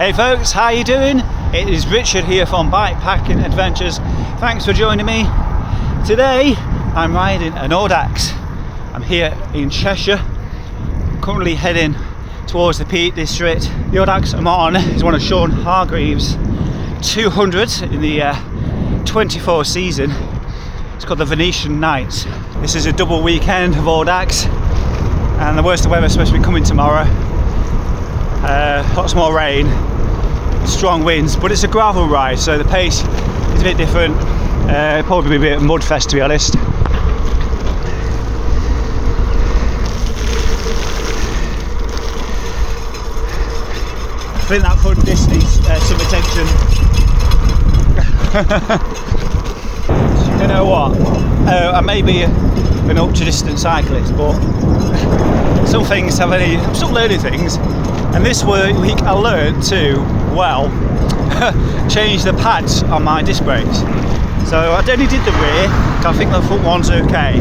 Hey folks, how you doing? It is Richard here from Bikepacking Adventures. Thanks for joining me. Today I'm riding an Audax. I'm here in Cheshire, currently heading towards the Peak District. The Audax I'm on is one of Sean Hargreaves' 200 in the 24 season. It's called the Venetian Nights. This is a double weekend of Audax, and the worst of weather is supposed to be coming tomorrow. Lots more rain, strong winds, but it's a gravel ride, so the pace is a bit different. Probably a bit mud fest, to be honest. I think that fun disc needs some attention. You know what? I may be an ultra-distance cyclist, but some things have any. I'm still learning things, and this week I learned to, well, change the pads on my disc brakes. So I only did the rear, I think the front one's okay.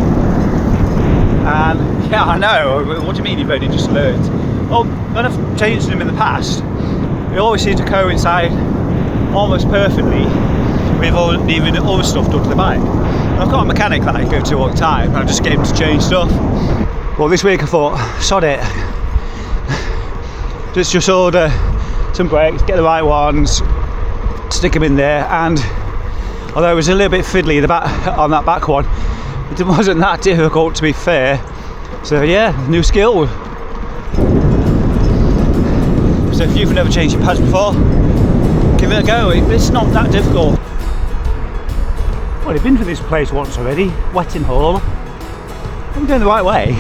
And yeah, I know, what do you mean you've only just learned? Well, when I've changed them in the past, it always seemed to coincide almost perfectly with even other stuff done to the bike. And I've got a mechanic that I go to all the time, and I just get him to change stuff. Well, this week I thought, sod it, just order some brakes, get the right ones, stick them in there. And although it was a little bit fiddly on that back one, it wasn't that difficult, to be fair. So yeah, new skill. So if you've never changed your pads before, give it a go. It's not that difficult. Well, I've been to this place once already, Wetting Hall. I'm going the right way.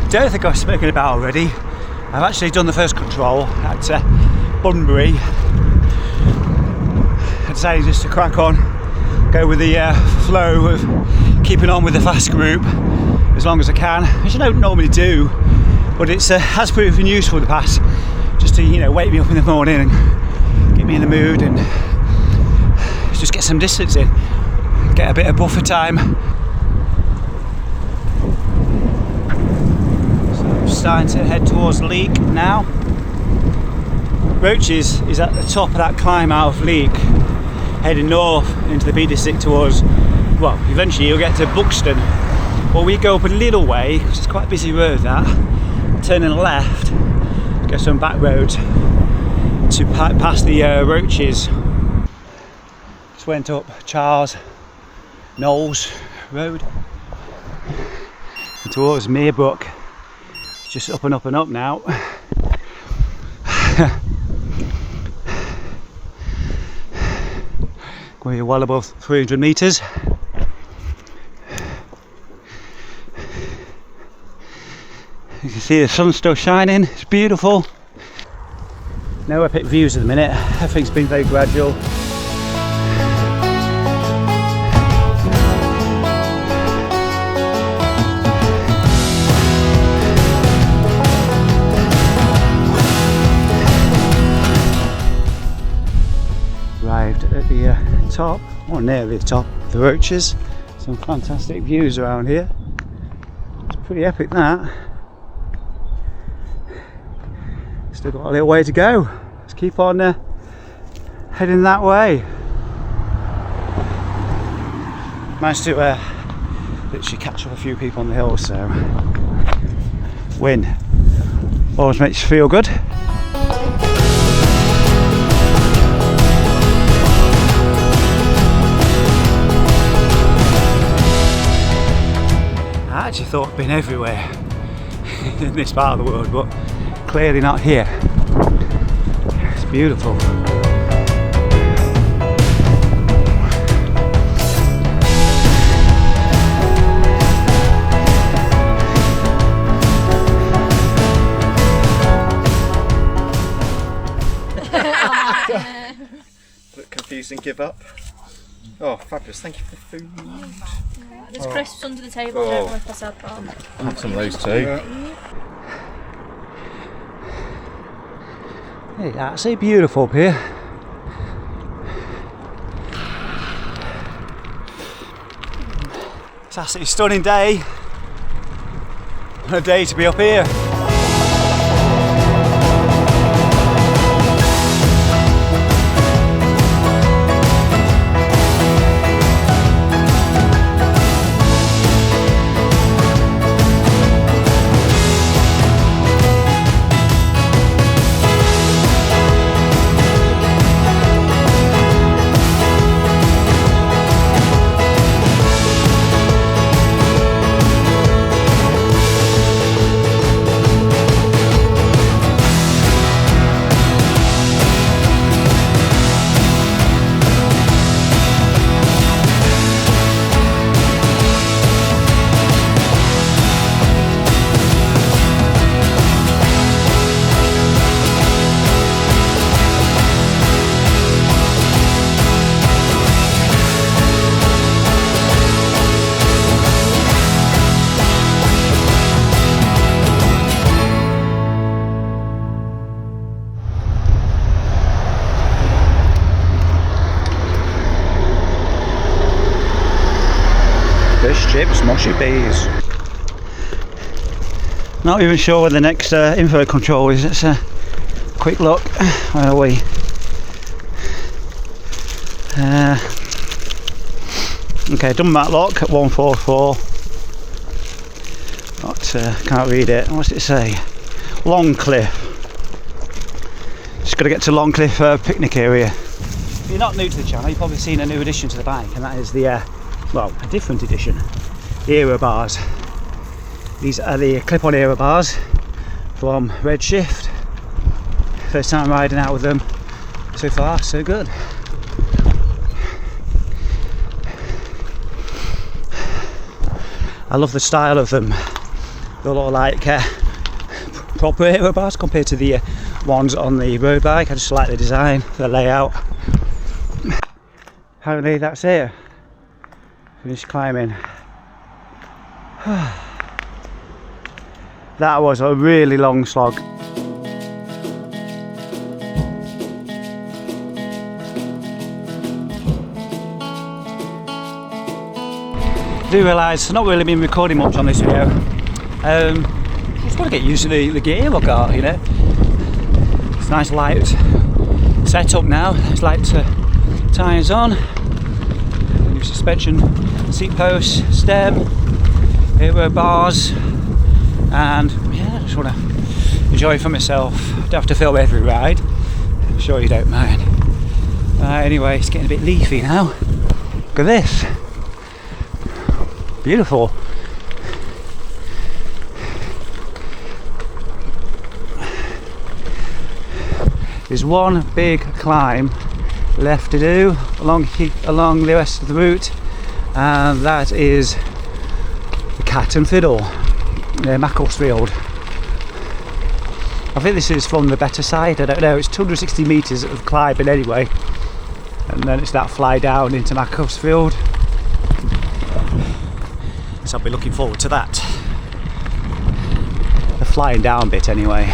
I don't think I've spoken about already. I've actually done the first control at Bunbury. I decided just to crack on, go with the flow of keeping on with the fast group as long as I can, which I don't normally do, but it has proven useful in the past, just to wake me up in the morning and get me in the mood and just get some distance in, get a bit of buffer time. Starting to head towards Leek now. Roaches is at the top of that climb out of Leek, heading north into the Peak District towards, well, eventually you'll get to Buxton. Well, we go up a little way, because it's quite a busy road that, turning left, go some back roads to past the Roaches. Just went up Charles Knowles Road towards Meerbrook. Just up and up and up now. Going well above 300 metres. You can see the sun's still shining, it's beautiful. No epic views at the minute, everything's been very gradual. At the top, or near the top of the Roaches. Some fantastic views around here. It's pretty epic, that. Still got a little way to go. Let's keep on heading that way. Managed to literally catch up a few people on the hill, so win always makes you feel good. I actually thought I'd been everywhere in this part of the world, but clearly not here. It's beautiful. Look confused and give up. Oh, fabulous! Thank you for the food. There's crisps under the table. I don't know if I said that. I'll have some of those too. It's absolutely beautiful up here. It's absolutely stunning day. What a day to be up here. Fish, chips, mushy peas. Not even sure where the next info control is. Let's quick look. Where are we? Okay, done Matlock at 144. Can't read it. What's it say? Longcliffe. Just got to get to Longcliffe picnic area. If you're not new to the channel, you've probably seen a new addition to the bike, and that is the well, a different edition, the aero bars. These are the clip-on aero bars from Redshift. First time riding out with them. So far, so good. I love the style of them. They look like proper aero bars compared to the ones on the road bike. I just like the design, the layout. Apparently that's it. Finished climbing. That was a really long slog. I do realise I've not really been recording much on this video. Just got to get used to the gear I've got, you know. It's a nice light setup now. It's light tyres on. New suspension, seat posts, stem, aero bars, and yeah, I just want to enjoy it for myself. Don't have to film every ride. I'm sure you don't mind. Anyway, it's getting a bit leafy now. Look at this. Beautiful. There's one big climb left to do along the rest of the route, and that is the Cat and Fiddle near Macclesfield. I think this is from the better side, I don't know. It's 260 metres of climbing anyway, and then it's that fly down into Macclesfield. So I'll be looking forward to that. The flying down bit anyway.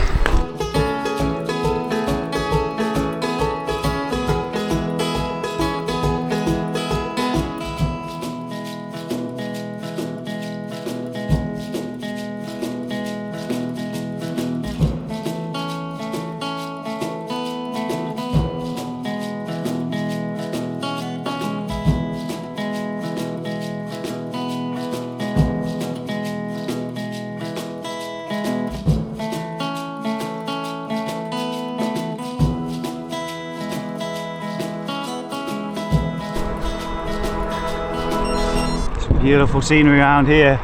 Beautiful scenery around here.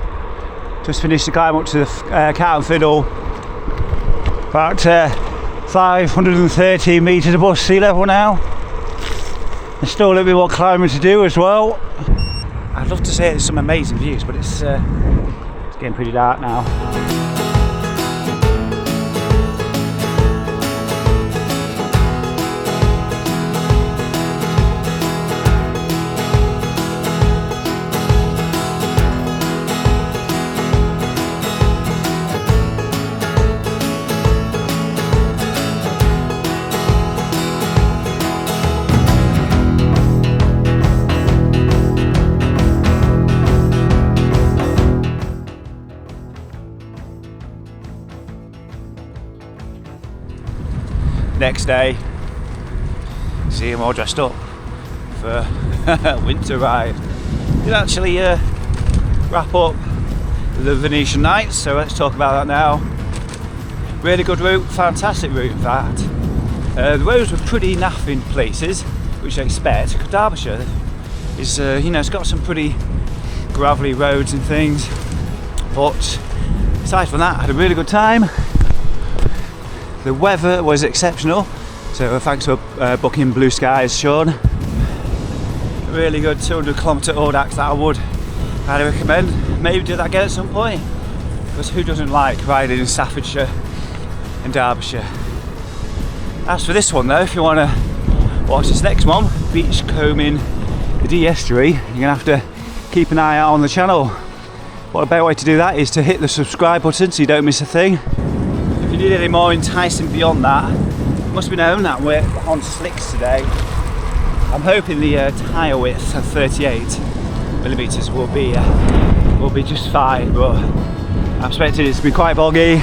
Just finished the climb up to the Cat and Fiddle. About 530 metres above sea level now. There's still a little bit more climbing to do as well. I'd love to say there's some amazing views, but it's getting pretty dark now. Next day, see him all dressed up for winter ride. Did actually wrap up the Venetian nights, so let's talk about that now. Really good route, fantastic route in fact. The roads were pretty naff in places, which I expect. Derbyshire is, you know, it's got some pretty gravelly roads and things, but aside from that, I had a really good time. The weather was exceptional, so thanks for booking Blue Skies, Sean. Really good 200km Audax that I would highly recommend. Maybe do that again at some point, because who doesn't like riding in Staffordshire and Derbyshire? As for this one though, if you want to watch this next one, beachcombing the Dee estuary, you're going to have to keep an eye out on the channel. What a better way to do that is to hit the subscribe button so you don't miss a thing. If you need any more enticing beyond that, it must be known that we're on slicks today. I'm hoping the tyre width of 38mm will be just fine, but I'm expecting it to be quite boggy.